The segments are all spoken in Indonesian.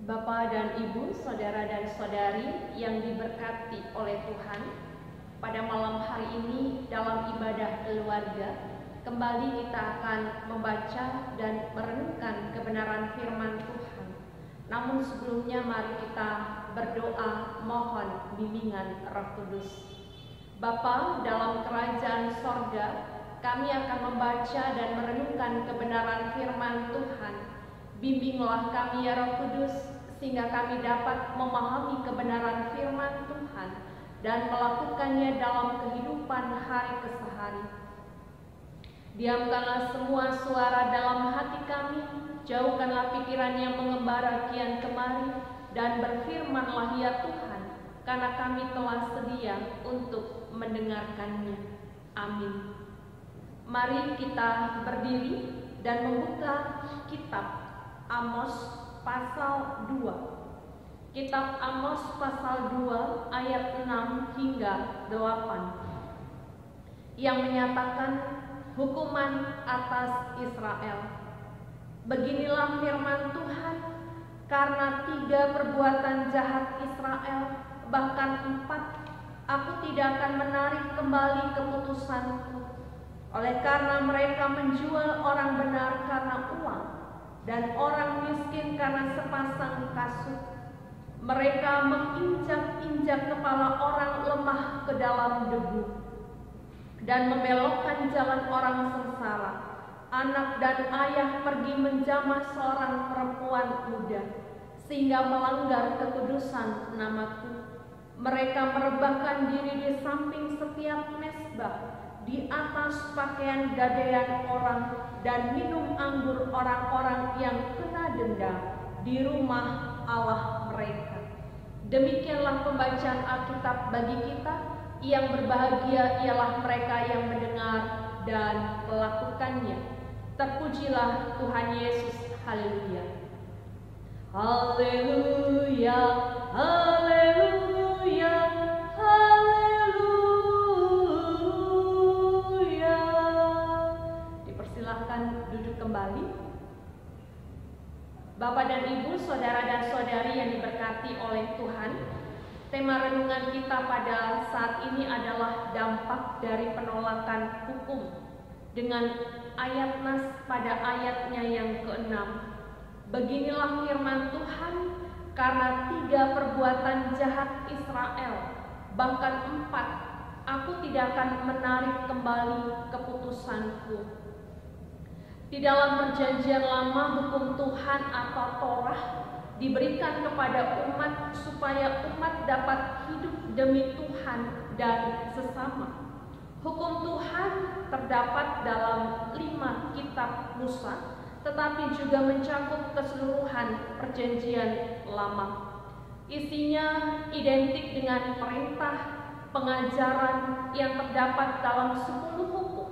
Bapak dan Ibu, saudara dan saudari yang diberkati oleh Tuhan, pada malam hari ini dalam ibadah keluarga, kembali kita akan membaca dan merenungkan kebenaran firman Tuhan. Namun sebelumnya mari kita berdoa mohon bimbingan Roh Kudus. Bapa dalam kerajaan sorga, kami akan membaca dan merenungkan kebenaran firman Tuhan. Bimbinglah kami ya Roh Kudus, sehingga kami dapat memahami kebenaran firman Tuhan dan melakukannya dalam kehidupan hari kesehari. Diamkanlah semua suara dalam hati kami, jauhkanlah pikiran yang mengembara kian kemari, dan berfirmanlah ya Tuhan, karena kami telah sedia untuk mendengarkannya. Amin. Mari kita berdiri dan membuka kitab Amos pasal 2. Kitab Amos pasal 2 ayat 6 hingga 8 yang menyatakan hukuman atas Israel. Beginilah firman Tuhan, karena 3 perbuatan jahat Israel, bahkan 4, aku tidak akan menarik kembali keputusanku. Oleh karena mereka menjual orang benar karena uang, dan orang miskin karena sepasang kasut. Mereka menginjak-injak kepala orang lemah ke dalam debu, dan membelokkan jalan orang sengsara. Anak dan ayah pergi menjamah seorang perempuan muda, sehingga melanggar kekudusan namaku. Mereka merebahkan diri di samping setiap mezbah, di atas pakaian gadaian orang, dan minum anggur orang-orang yang kena denda di rumah Allah mereka. Demikianlah pembacaan Alkitab bagi kita. Yang berbahagia ialah mereka yang mendengar dan melakukannya. Terpujilah Tuhan Yesus. Haleluya. Haleluya. Haleluya. Haleluya. Dipersilahkan duduk kembali. Bapak dan Ibu, saudara dan saudari yang diberkati oleh Tuhan, tema renungan kita pada saat ini adalah dampak dari penolakan hukum, dengan ayat nas pada ayatnya yang ke-6. Beginilah firman Tuhan, karena 3 perbuatan jahat Israel, bahkan 4, aku tidak akan menarik kembali keputusanku. Di dalam perjanjian lama, hukum Tuhan atau Torah diberikan kepada umat supaya umat dapat hidup demi Tuhan dan sesama. Hukum Tuhan terdapat dalam 5 kitab Musa, tetapi juga mencakup keseluruhan perjanjian lama. Isinya identik dengan perintah, pengajaran yang terdapat dalam 10 hukum.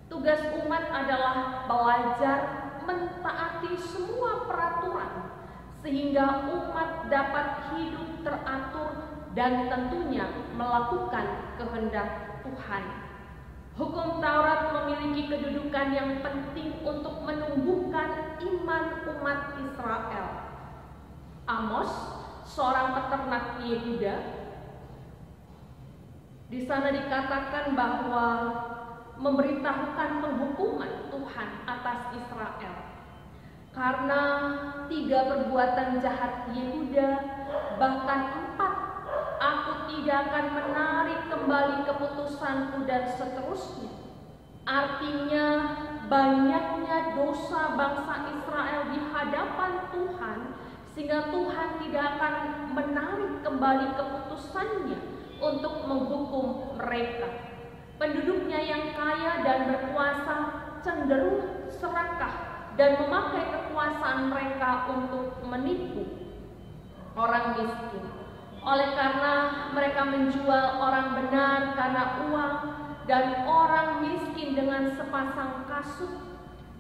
Tugas umat adalah belajar mentaati semua peraturan, sehingga umat dapat hidup teratur dan tentunya melakukan kehendak Tuhan. Hukum Taurat memiliki kedudukan yang penting untuk menumbuhkan iman umat Israel. Amos, seorang peternak Yehuda, di sana dikatakan bahwa memberitahukan penghukuman Tuhan atas Israel. Karena 3 perbuatan jahat Yehuda, bahkan 4, aku tidak akan menarik kembali keputusanku, dan seterusnya. Artinya banyaknya dosa bangsa Israel di hadapan Tuhan, sehingga Tuhan tidak akan menarik kembali keputusannya untuk menghukum mereka. Penduduknya yang kaya dan berkuasa cenderung serakah dan memakai kekuasaan mereka untuk menipu orang miskin. Oleh karena mereka menjual orang benar karena uang, dan orang miskin dengan sepasang kasut.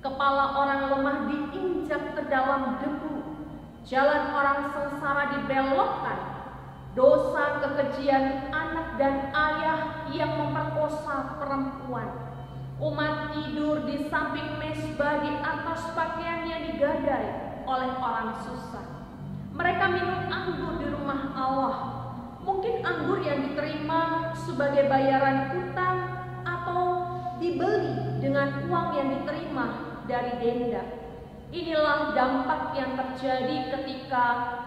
Kepala orang lemah diinjak ke dalam debu, jalan orang sengsara dibelokkan. Dosa kekejian anak dan ayah yang memperkosa perempuan. Umat tidur di samping mezbah, di atas pakaiannya digadai oleh orang susah. Mereka minum anggur di rumah Allah. Mungkin anggur yang diterima sebagai bayaran utang atau dibeli dengan uang yang diterima dari denda. Inilah dampak yang terjadi ketika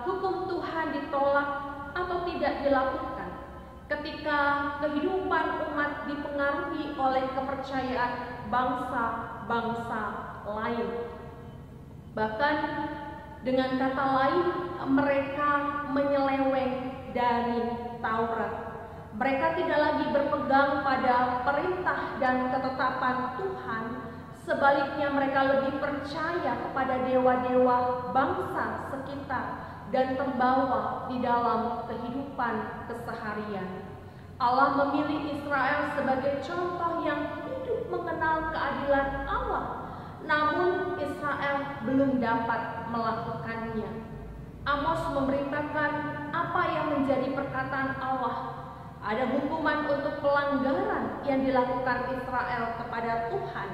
hukum Tuhan ditolak atau tidak dilakukan. Ketika kehidupan umat dipengaruhi oleh kepercayaan bangsa-bangsa lain. Bahkan dengan kata lain, mereka menyeleweng dari Taurat. Mereka tidak lagi berpegang pada perintah dan ketetapan Tuhan. Sebaliknya mereka lebih percaya kepada dewa-dewa bangsa sekitar dan terbawa di dalam kehidupan keseharian. Allah memilih Israel sebagai contoh yang hidup mengenal keadilan Allah. Namun Israel belum dapat melakukannya. Amos memberitakan apa yang menjadi perkataan Allah. Ada hukuman untuk pelanggaran yang dilakukan Israel kepada Tuhan.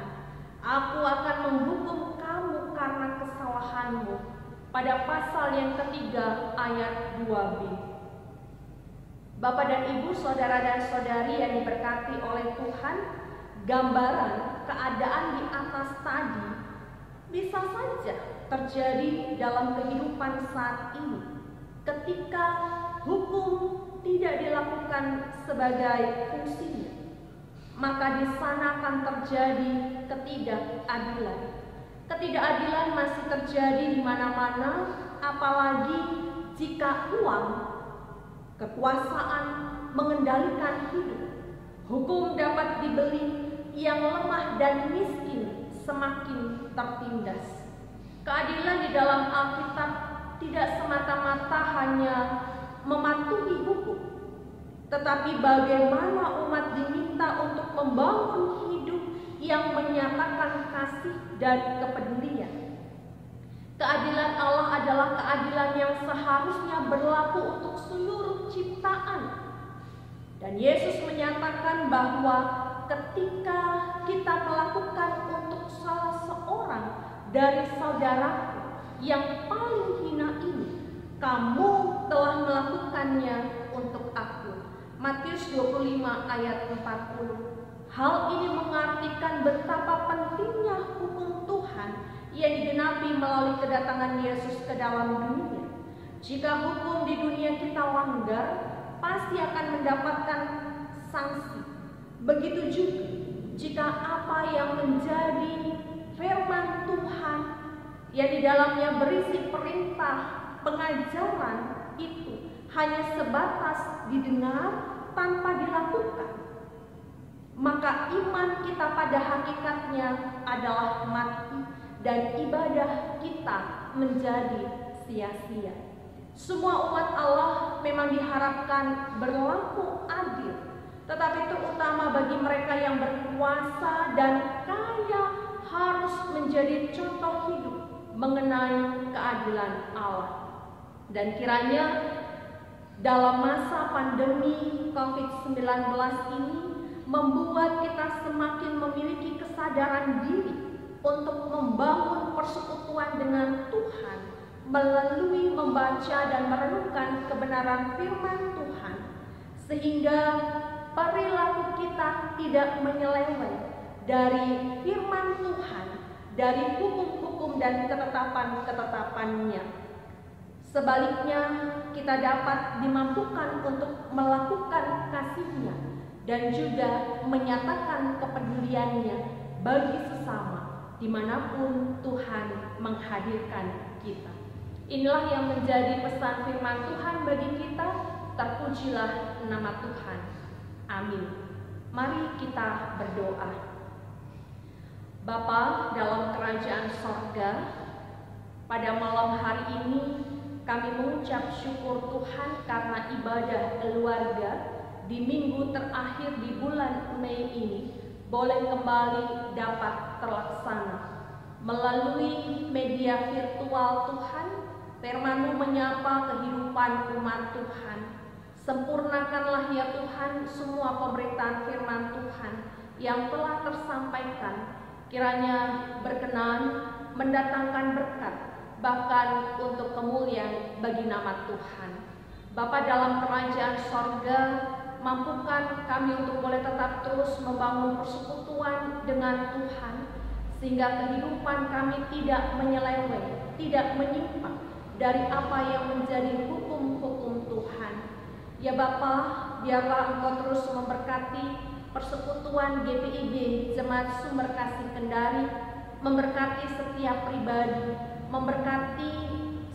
Aku akan menghukum kamu karena kesalahanmu. Pada pasal yang ketiga ayat 2b. Bapak dan Ibu, saudara dan saudari yang diberkati oleh Tuhan, gambaran keadaan di atas tadi bisa saja terjadi dalam kehidupan saat ini ketika hukum tidak dilakukan sebagai fungsinya. Maka di sana akan terjadi ketidakadilan. Ketidakadilan masih terjadi di mana-mana, apalagi jika uang, kekuasaan mengendalikan hidup. Hukum dapat dibeli, yang lemah dan miskin semakin tertindas. Keadilan di dalam Alkitab tidak semata-mata hanya mematuhi hukum, tetapi bagaimana umat diminta untuk membangun hidup yang menyatakan kasih dan kepedulian. Keadilan Allah adalah keadilan yang seharusnya berlaku untuk seluruh ciptaan. Dan Yesus menyatakan bahwa ketika kita melakukan untuk salah seorang dari saudaraku yang paling hina ini, kamu telah melakukannya untuk aku. Matius 25 ayat 40. Hal ini mengartikan betapa pentingnya hukum Tuhan yang digenapi melalui kedatangan Yesus ke dalam dunia. Jika hukum di dunia kita langgar, pasti akan mendapatkan sanksi. Begitu juga jika apa yang menjadi firman Tuhan yang di dalamnya berisi perintah, pengajaran itu hanya sebatas didengar tanpa dilakukan, maka iman kita pada hakikatnya adalah mati dan ibadah kita menjadi sia-sia. Semua umat Allah memang diharapkan berlaku adil, tetapi terutama bagi mereka yang berkuasa dan kaya harus menjadi contoh hidup mengenai keadilan Allah. Dan kiranya dalam masa pandemi COVID-19 ini membuat kita semakin memiliki kesadaran diri untuk membangun persekutuan dengan Tuhan melalui membaca dan merenungkan kebenaran firman Tuhan, sehingga perilaku kita tidak menyeleweng dari firman Tuhan, dari hukum-hukum dan ketetapan-ketetapannya. Sebaliknya, kita dapat dimampukan untuk melakukan kasih-Nya dan juga menyatakan kepeduliannya bagi sesama dimanapun Tuhan menghadirkan kita. Inilah yang menjadi pesan firman Tuhan bagi kita. Terpujilah nama Tuhan. Amin. Mari kita berdoa. Bapa dalam kerajaan sorga, pada malam hari ini kami mengucap syukur Tuhan karena ibadah keluarga di minggu terakhir di bulan Mei ini boleh kembali dapat terlaksana. Melalui media virtual Tuhan, firman-Mu menyapa kehidupan umat Tuhan. Sempurnakanlah ya Tuhan semua pemberitaan firman Tuhan yang telah tersampaikan, kiranya berkenan mendatangkan berkat bahkan untuk kemuliaan bagi nama Tuhan. Bapa dalam kerajaan sorga, mampukan kami untuk boleh tetap terus membangun persekutuan dengan Tuhan, sehingga kehidupan kami tidak menyeleweng, tidak menyimpang dari apa yang menjadi hukum-hukum Tuhan. Ya Bapa, biarlah Engkau terus memberkati persekutuan GPIB Jemaat Sumber Kasih Kendari, memberkati setiap pribadi, memberkati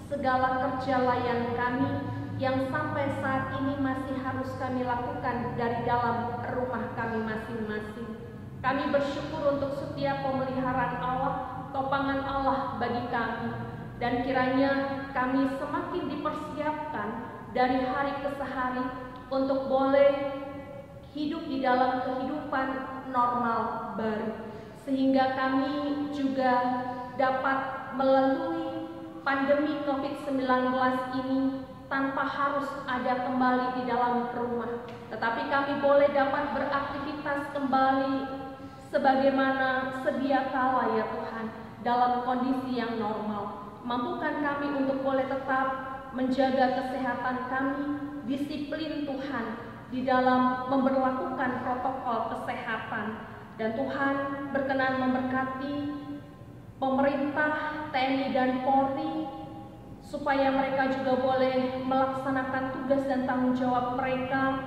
segala kerja layan kami yang sampai saat ini masih harus kami lakukan dari dalam rumah kami masing-masing. Kami bersyukur untuk setiap pemeliharaan Allah, topangan Allah bagi kami, dan kiranya kami semakin dipersiapkan dari hari ke hari untuk boleh hidup di dalam kehidupan normal baru, sehingga kami juga dapat melalui pandemi COVID-19 ini tanpa harus ada kembali di dalam rumah, tetapi kami boleh dapat beraktivitas kembali sebagaimana sedia kala ya Tuhan, dalam kondisi yang normal. Mampukan kami untuk boleh tetap menjaga kesehatan kami, disiplin Tuhan di dalam memberlakukan protokol kesehatan, dan Tuhan berkenan memberkati pemerintah, TNI dan Polri, supaya mereka juga boleh melaksanakan tugas dan tanggung jawab mereka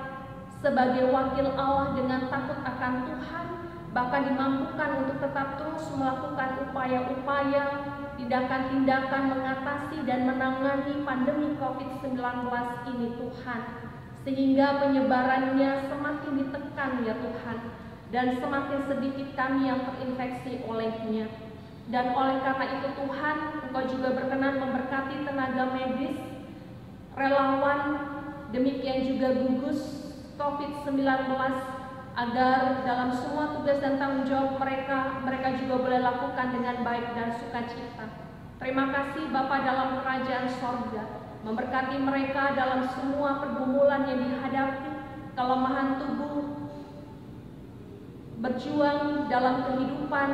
sebagai wakil Allah dengan takut akan Tuhan, bahkan dimampukan untuk tetap terus melakukan upaya-upaya, tindakan-tindakan mengatasi dan menangani pandemi COVID-19 ini Tuhan, sehingga penyebarannya semakin ditekan ya Tuhan, dan semakin sedikit kami yang terinfeksi olehnya. Dan oleh karena itu Tuhan, Engkau juga berkenan memberkati tenaga medis, relawan, demikian juga gugus COVID-19, agar dalam semua tugas dan tanggung jawab mereka juga boleh lakukan dengan baik dan sukacita. Terima kasih Bapa dalam kerajaan sorga, memberkati mereka dalam semua pergumulan yang dihadapi, kelemahan tubuh, berjuang dalam kehidupan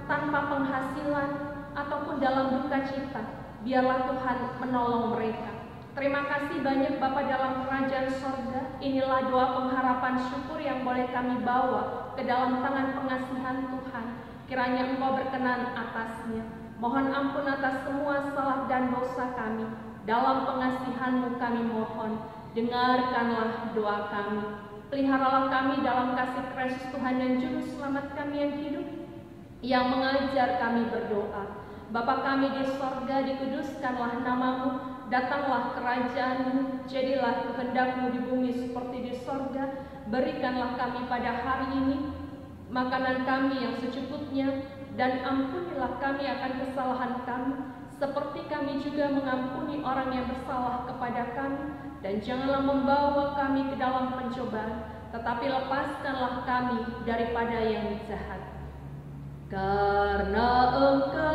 tanpa penghasilan ataupun dalam duka cita. Biarlah Tuhan menolong mereka. Terima kasih banyak Bapa dalam kerajaan sorga. Inilah doa pengharapan syukur yang boleh kami bawa ke dalam tangan pengasihan Tuhan. Kiranya Engkau berkenan atasnya. Mohon ampun atas semua salah dan dosa kami. Dalam pengasihan-Mu kami mohon, dengarkanlah doa kami. Peliharalah kami dalam kasih Kristus Tuhan dan Juru Selamat kami yang hidup, yang mengajar kami berdoa. Bapa kami di sorga, dikuduskanlah nama-Mu, datanglah kerajaan-Mu, jadilah kehendak-Mu di bumi seperti di sorga. Berikanlah kami pada hari ini makanan kami yang secukupnya, dan ampunilah kami akan kesalahan kami, seperti kami juga mengampuni orang yang bersalah kepada kami. Dan janganlah membawa kami ke dalam pencobaan, tetapi lepaskanlah kami daripada yang jahat. Karena Engkau